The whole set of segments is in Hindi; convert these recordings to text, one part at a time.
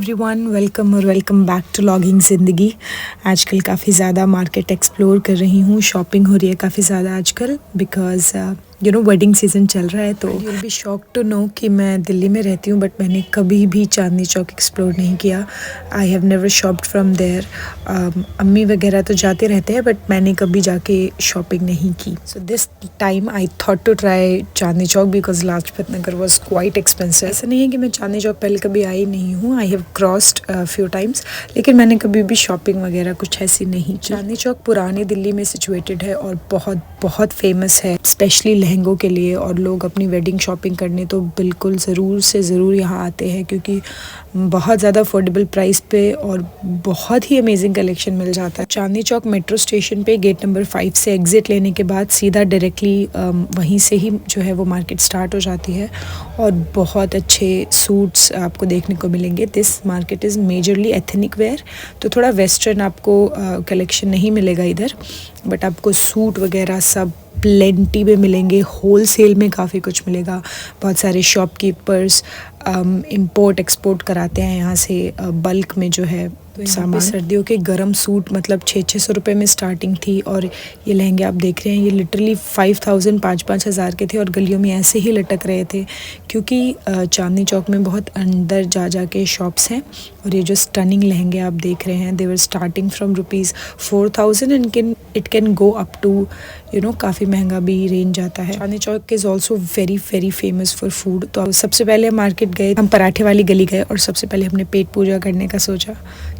Everyone, welcome back to logging ज़िंदगी। आजकल काफ़ी ज़्यादा मार्केट एक्सप्लोर कर रही हूँ। शॉपिंग हो रही है काफ़ी ज़्यादा आजकल बिकॉज़ वेडिंग सीज़न चल रहा है। तो you will be shock to know कि मैं दिल्ली में रहती हूँ बट मैंने कभी भी चांदनी चौक एक्सप्लोर नहीं किया। I have never shopped from there. अम्मी वगैरह तो जाते रहते हैं बट मैंने कभी जाके शॉपिंग नहीं की। So this time I thought to try Chandni Chowk because Lajpat Nagar was quite expensive. ऐसा नहीं है कि मैं चांदनी चौक पहले कभी आई नहीं हूँ। I have crossed few times, लेकिन मैंने कभी भी शॉपिंग वगैरह कुछ ऐसी नहीं की। चांदनी चौक पुराने दिल्ली में सिचुएटेड है और बहुत बहुत फेमस है स्पेशली लहंगों के लिए। और लोग अपनी वेडिंग शॉपिंग करने तो बिल्कुल ज़रूर से ज़रूर यहाँ आते हैं क्योंकि बहुत ज़्यादा अफोर्डेबल प्राइस पे और बहुत ही अमेजिंग कलेक्शन मिल जाता है। चांदनी चौक मेट्रो स्टेशन पे गेट नंबर 5 से एग्ज़िट लेने के बाद सीधा डायरेक्टली वहीं से ही जो है वो मार्केट स्टार्ट हो जाती है और बहुत अच्छे सूट्स आपको देखने को मिलेंगे। This market is majorly ethnic wear, तो थोड़ा वेस्टर्न आपको कलेक्शन नहीं मिलेगा इधर, बट आपको सूट वगैरह सब प्लेंटी में मिलेंगे। होल सेल में काफ़ी कुछ मिलेगा। बहुत सारे शॉपकीपर्स इंपोर्ट एक्सपोर्ट कराते हैं यहाँ से बल्क में जो है सामान। सर्दियों के गर्म सूट मतलब 600 रुपये में स्टार्टिंग थी और ये लहंगे आप देख रहे हैं ये लिटरली 5000 5-5 हज़ार के थे और गलियों में ऐसे ही लटक रहे थे क्योंकि चांदनी चौक में बहुत अंदर जा के शॉप्स हैं। और ये जो स्टनिंग लहंगे आप देख रहे हैं they were starting from ₹4000 and it can go up to काफ़ी महंगा भी रेंज जाता है। Chandni Chowk is also very very famous for food. तो सबसे पहले मार्केट गए, हम पराठे वाली गली गए और सबसे पहले हमने पेट पूजा करने का सोचा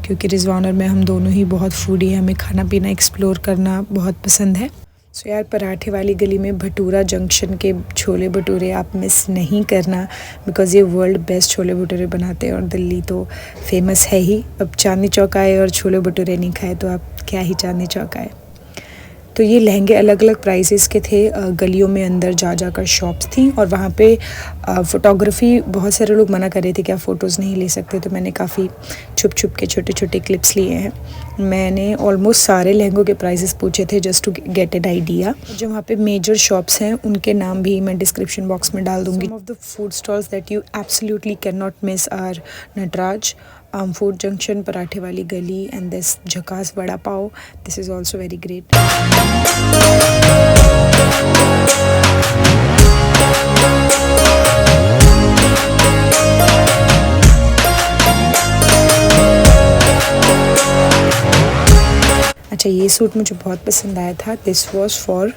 क्योंकि रिजवान और मैं हम दोनों ही बहुत फूडी हैं, हमें खाना पीना एक्सप्लोर करना बहुत पसंद है। सो यार पराठे वाली गली में भटूरा जंक्शन के छोले भटूरे आप मिस नहीं करना बिकॉज़ ये वर्ल्ड बेस्ट छोले भटूरे बनाते हैं और दिल्ली तो फेमस है ही। अब चांदनी चौक आए और छोले भटूरे नहीं खाए तो आप क्या ही चांदनी चौक आए। तो ये लहंगे अलग अलग प्राइसेस के थे। गलियों में अंदर जाकर शॉप्स थी और वहाँ पे फ़ोटोग्राफ़ी बहुत सारे लोग मना कर रहे थे कि आप फ़ोटोज़ नहीं ले सकते, तो मैंने काफ़ी छुप के छोटे छोटे क्लिप्स लिए हैं। मैंने ऑलमोस्ट सारे लहंगों के प्राइसेस पूछे थे just to get an idea. जो वहाँ पे मेजर शॉप्स हैं उनके नाम भी मैं डिस्क्रिप्शन बॉक्स में डाल दूँगी। Some of the food stalls that you absolutely can not miss are Natraj, food junction, Parathe Wali Gali and this Jhakaas vada pav. This is also very great. अच्छा ये सूट मुझे बहुत पसंद आया था। This was for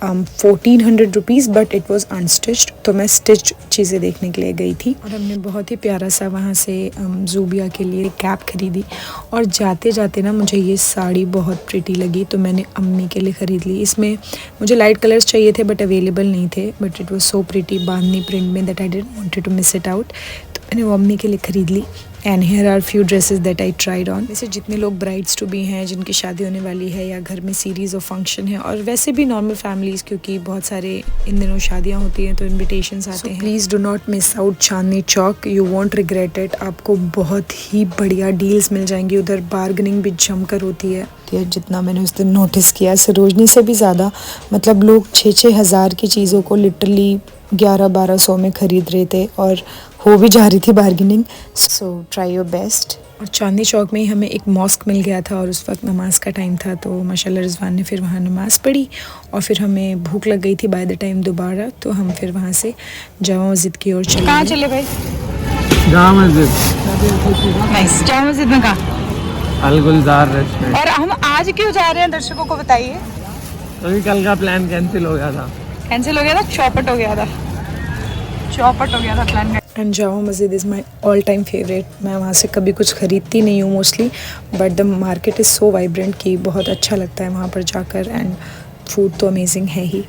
1400 rupees but it was unstitched, तो मैं स्टिच चीज़ें देखने के लिए गई थी। और हमने बहुत ही प्यारा सा वहाँ से ज़ूबिया के लिए कैप खरीदी और जाते जाते ना मुझे ये साड़ी बहुत प्रिटी लगी तो मैंने अम्मी के लिए ख़रीद ली। इसमें मुझे लाइट कलर्स चाहिए थे बट अवेलेबल नहीं थे, but it was so pretty bandhani print में that I didn't wanted to miss it out, तो मैंने वो अम्मी के लिए ख़रीद ली। And here are few dresses that I tried on. वैसे जितने लोग ब्राइड्स टू बी हैं जिनकी शादी होने वाली है या घर में सीरीज़ ऑफ फंक्शन है और वैसे भी नॉर्मल फैमिलीज़ क्योंकि बहुत सारे इन दिनों शादियां होती हैं तो इनविटेशंस आते हैं। Please do not miss out Chandni Chowk, you want regret it. आपको बहुत ही बढ़िया डील्स मिल जाएंगी उधर, बार्गेनिंग भी जमकर होती है। जितना मैंने उस दिन नोटिस किया सरोजनी से भी ज़्यादा, मतलब लोग 6-6 हज़ार की चीज़ों को लिटरली 1100-1200 में ख़रीद रहे थे और हो भी जा रही थी bargaining. So try your best. और चांदनी चौक में ही हमें एक मॉस्क मिल गया था और उस वक्त नमाज का टाइम था तो माशाल्लाह रिजवान ने फिर वहाँ नमाज़ पढ़ी और फिर हमें भूख लग गई थी बाय द टाइम दोबारा, तो हम फिर वहाँ से जामा मस्जिद की ओर चले। कहाँ चले भाई? जामा मस्जिद। नाइस। जामा मस्जिद में कहाँ? अल गुलजार रेस्टोरेंट। और हम आज क्यों जा रहे हैं दर्शकों को बताइए। अभी कल का प्लान कैंसिल हो गया था। चौपट हो गया था plan. And Jama Masjid is my all time favourite. मैं वहाँ से कभी कुछ ख़रीदती नहीं हूँ mostly, but the market is so vibrant कि बहुत अच्छा लगता है वहाँ पर जाकर एंड फूड तो अमेजिंग है ही।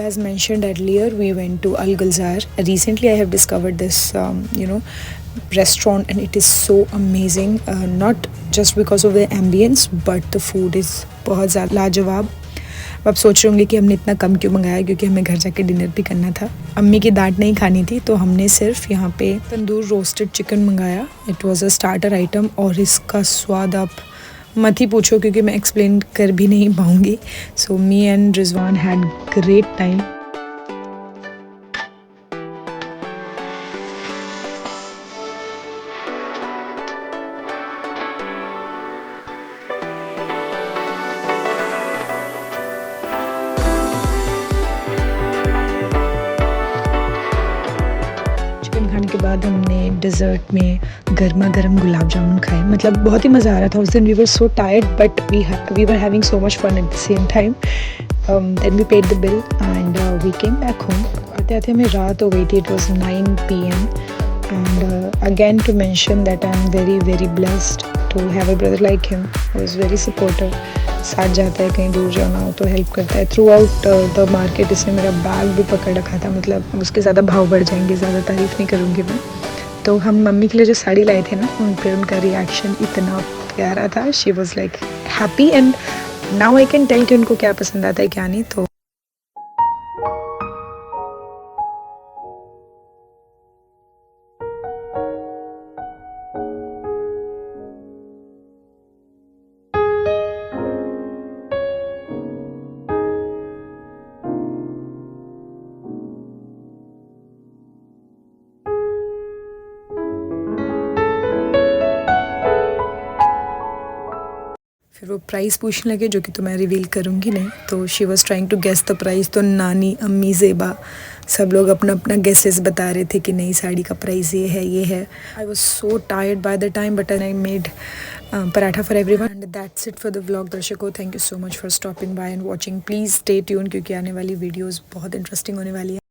As mentioned earlier, we went to Al Gulzar. Recently I have discovered this restaurant and it is so amazing, not just because of the ambience but the food is बहुत ज़्यादा लाजवाब। अब आप सोच रहे होंगे कि हमने इतना कम क्यों मंगाया, क्योंकि हमें घर जाके डिनर भी करना था। अम्मी की डांट नहीं खानी थी, तो हमने सिर्फ यहाँ पे तंदूर रोस्टेड चिकन मंगाया। It was a starter item और इसका स्वाद आप मत ही पूछो, क्योंकि मैं एक्सप्लेन कर भी नहीं पाऊँगी। So me and Rizwan had great time. Chicken खाने के बाद हमने डिज़र्ट में गर्मा गर्म गुलाब जामुन खाए। मतलब बहुत ही मज़ा आ रहा था उस दिन। We were so tired but we were having so much fun at the same time. Then we paid the bill and we came back home. आते आते हमें रात हो गई थी। It was 9 PM and again to mention that I am very very blessed to have a brother like him who is very supportive. साथ जाता है, कहीं दूर जाना हो तो हेल्प करता है। थ्रू आउट द मार्केट इसने मेरा बैग भी पकड़ रखा था। मतलब उसके ज़्यादा भाव बढ़ जाएंगे, ज़्यादा तारीफ़ नहीं करूँगी मैं। तो हम मम्मी के लिए जो साड़ी लाए थे ना, उन पर उनका रिएक्शन इतना प्यारा था। She was like happy and now I can tell कि उनको क्या पसंद आता है क्या नहीं। तो फिर वो प्राइस पूछने लगे, जो कि तो मैं रिवील करूँगी नहीं। तो she was trying to guess the price. तो नानी, अम्मी, ज़ेबा सब लोग अपना अपना गेसेस बता रहे थे कि नई साड़ी का प्राइस ये है ये है। I was so tired by the time but I made paratha for everyone and that's it for the vlog. दर्शकों, thank you so much for stopping by and watching. Please stay tune, क्योंकि आने वाली वीडियोज़ बहुत इंटरेस्टिंग होने वाली है।